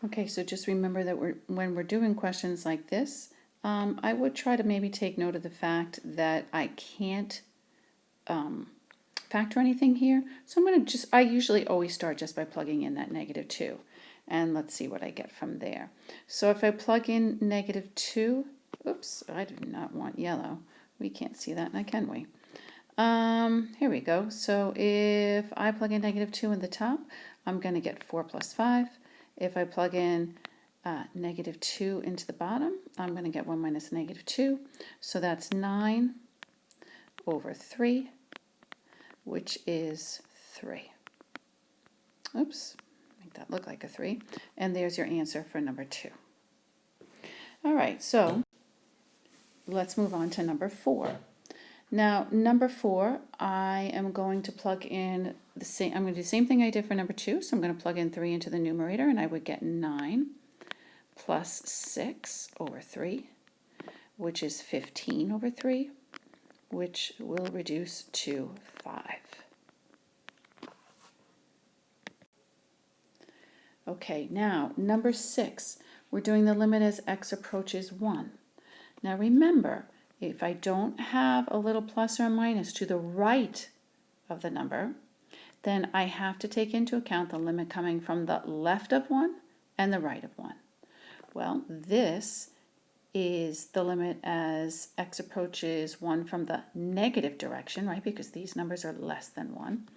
Okay, so just remember that when we're doing questions like this, I would try to maybe take note of the fact that I can't factor anything here. So I'm going to I usually always start just by plugging in that -2. And let's see what I get from there. So if I plug in -2, oops, I do not want yellow. We can't see that now, can we? Here we go. So if I plug in -2 in the top, I'm going to get 4 plus 5. If I plug in -2 into the bottom, I'm going to get 1 minus -2. So that's 9 over 3, which is 3. Oops, make that look like a 3. And there's your answer for number 2. All right, so let's move on to number 4. Now, number 4, I am going to plug in the same, I'm going to do the same thing I did for number 2. So I'm going to plug in 3 into the numerator, and I would get 9 plus 6 over 3, which is 15 over 3, which will reduce to 5. Okay, now number 6, we're doing the limit as x approaches 1. Now remember, if I don't have a little plus or minus to the right of the number, then I have to take into account the limit coming from the left of 1 and the right of 1. Well, this is the limit as x approaches 1 from the negative direction, right? Because these numbers are less than 1.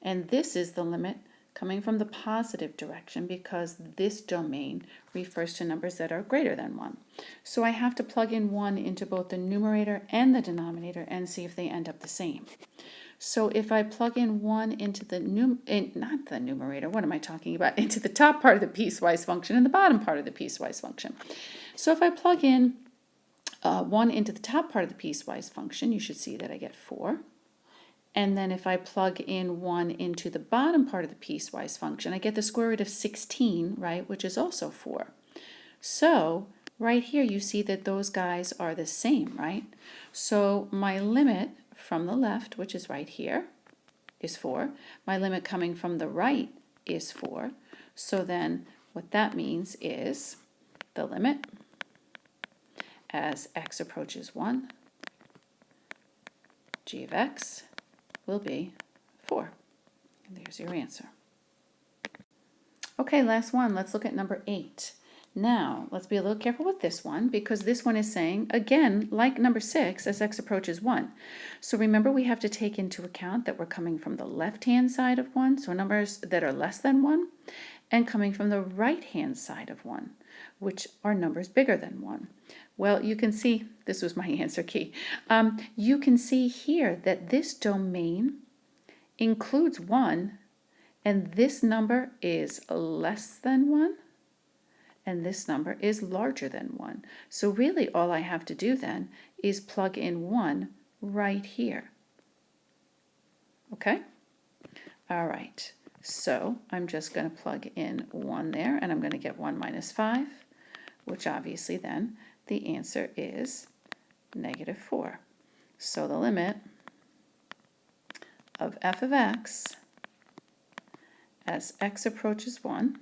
And this is the limit coming from the positive direction because this domain refers to numbers that are greater than 1. So I have to plug in 1 into both the numerator and the denominator and see if they end up the same. So if I plug in 1 into the not the numerator, what am I talking about? Into the top part of the piecewise function and the bottom part of the piecewise function. So if I plug in 1 into the top part of the piecewise function, you should see that I get 4. And then if I plug in 1 into the bottom part of the piecewise function, I get the square root of 16, right, which is also 4. So right here you see that those guys are the same, right? So my limit from the left, which is right here, is 4. My limit coming from the right is 4. So then what that means is the limit as x approaches 1, g of x will be 4. And there's your answer. Okay, last one. Let's look at number 8. Now, let's be a little careful with this one because this one is saying, again, like number 6, as x approaches 1. So remember, we have to take into account that we're coming from the left-hand side of 1, so numbers that are less than 1, and coming from the right-hand side of 1, which are numbers bigger than 1. Well, you can see, this was my answer key. You can see here that this domain includes 1, and this number is less than 1, and this number is larger than 1. So really all I have to do then is plug in 1 right here. Okay? All right. So I'm just going to plug in 1 there, and I'm going to get 1 minus 5, which obviously then the answer is -4. So the limit of f of x as x approaches 1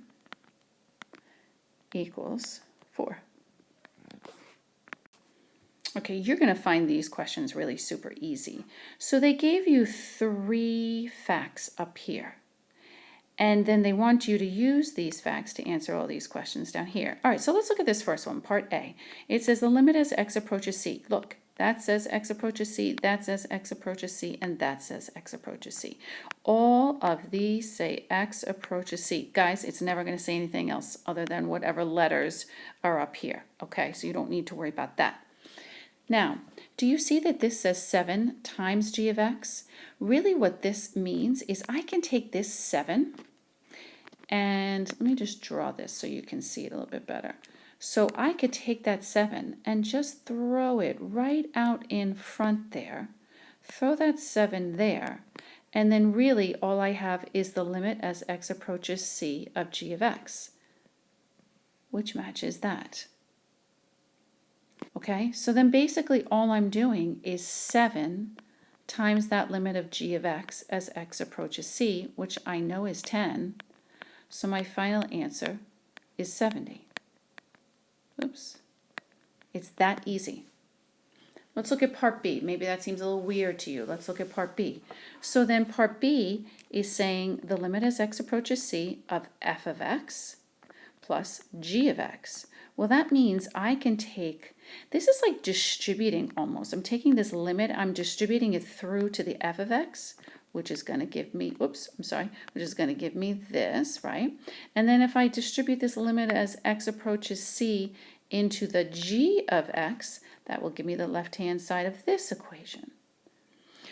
equals 4. Okay, you're going to find these questions really super easy. So they gave you 3 facts up here. And then they want you to use these facts to answer all these questions down here. All right, so let's look at this first one, part A. It says the limit as x approaches c. Look, that says x approaches c, that says x approaches c, and that says x approaches c. All of these say x approaches c. Guys, it's never going to say anything else other than whatever letters are up here. Okay, so you don't need to worry about that. Now, do you see that this says 7 times g of x? Really what this means is I can take this 7, and let me just draw this so you can see it a little bit better. So I could take that 7 and just throw it right out in front there, throw that 7 there, and then really all I have is the limit as x approaches c of g of x, which matches that. Okay, so then basically all I'm doing is 7 times that limit of g of x as x approaches c, which I know is 10. So my final answer is 70. Oops. It's that easy. Let's look at part B. Maybe that seems a little weird to you. Let's look at part B. So then part B is saying the limit as x approaches c of f of x plus g of x. Well, that means I can take, this is like distributing almost. I'm taking this limit, I'm distributing it through to the f of x, which is going to give me, which is going to give me this, right? And then if I distribute this limit as x approaches c into the g of x, that will give me the left-hand side of this equation.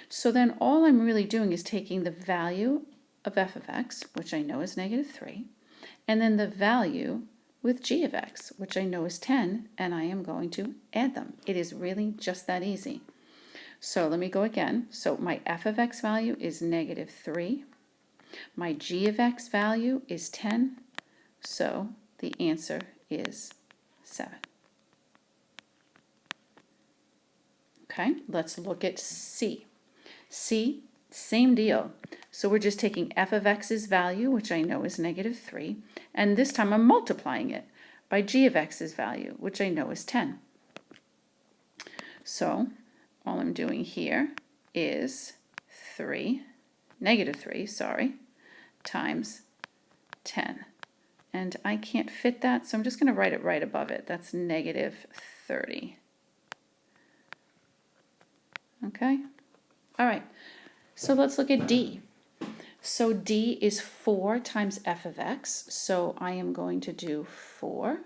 So then all I'm really doing is taking the value of f of x, which I know is -3, and then the value with g of x, which I know is 10, and I am going to add them. It is really just that easy. So let me go again. So my f of x value is -3. My g of x value is 10. So the answer is 7. Okay, let's look at C. C, same deal. So we're just taking f of x's value, which I know is -3, and this time I'm multiplying it by g of x's value, which I know is 10. So all I'm doing here is -3, times 10. And I can't fit that, so I'm just going to write it right above it. That's -30. Okay? All right. So let's look at D. So D is 4 times f of x. So I am going to do 4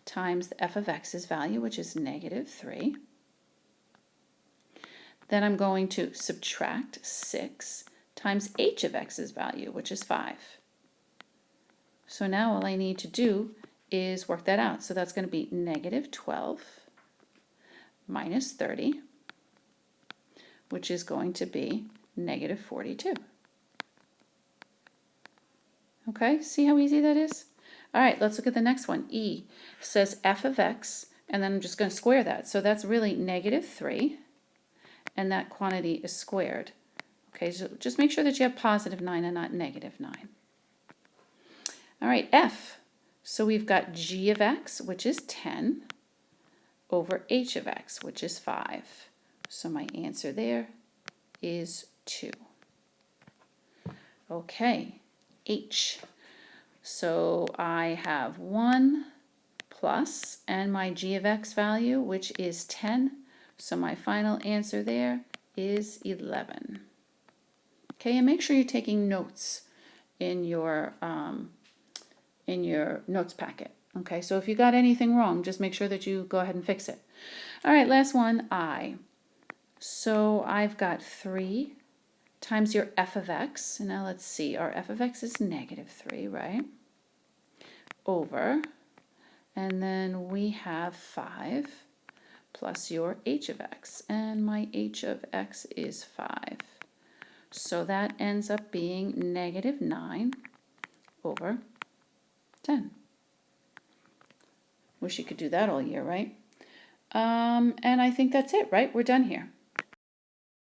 times the f of x's value, which is -3. Then I'm going to subtract 6 times h of x's value, which is 5. So now all I need to do is work that out. So that's going to be -12 minus 30, which is going to be -42. Okay, see how easy that is? All right, let's look at the next one. E says f of x, and then I'm just going to square that. So that's really -3, and that quantity is squared. Okay, so just make sure that you have +9 and not -9. All right, F. So we've got g of x, which is 10, over h of x, which is 5. So my answer there is 2. Okay, H. So I have 1 plus, and my g of x value, which is 10. So my final answer there is 11. Okay, and make sure you're taking notes in your notes packet. Okay, so if you got anything wrong, just make sure that you go ahead and fix it. All right, last one, I. So I've got 3 times your f of x. Now let's see, our f of x is -3, right? Over, and then we have 5 plus your h of x, and my h of x is 5. So that ends up being -9 over 10. Wish you could do that all year, right? And I think that's it, right? We're done here.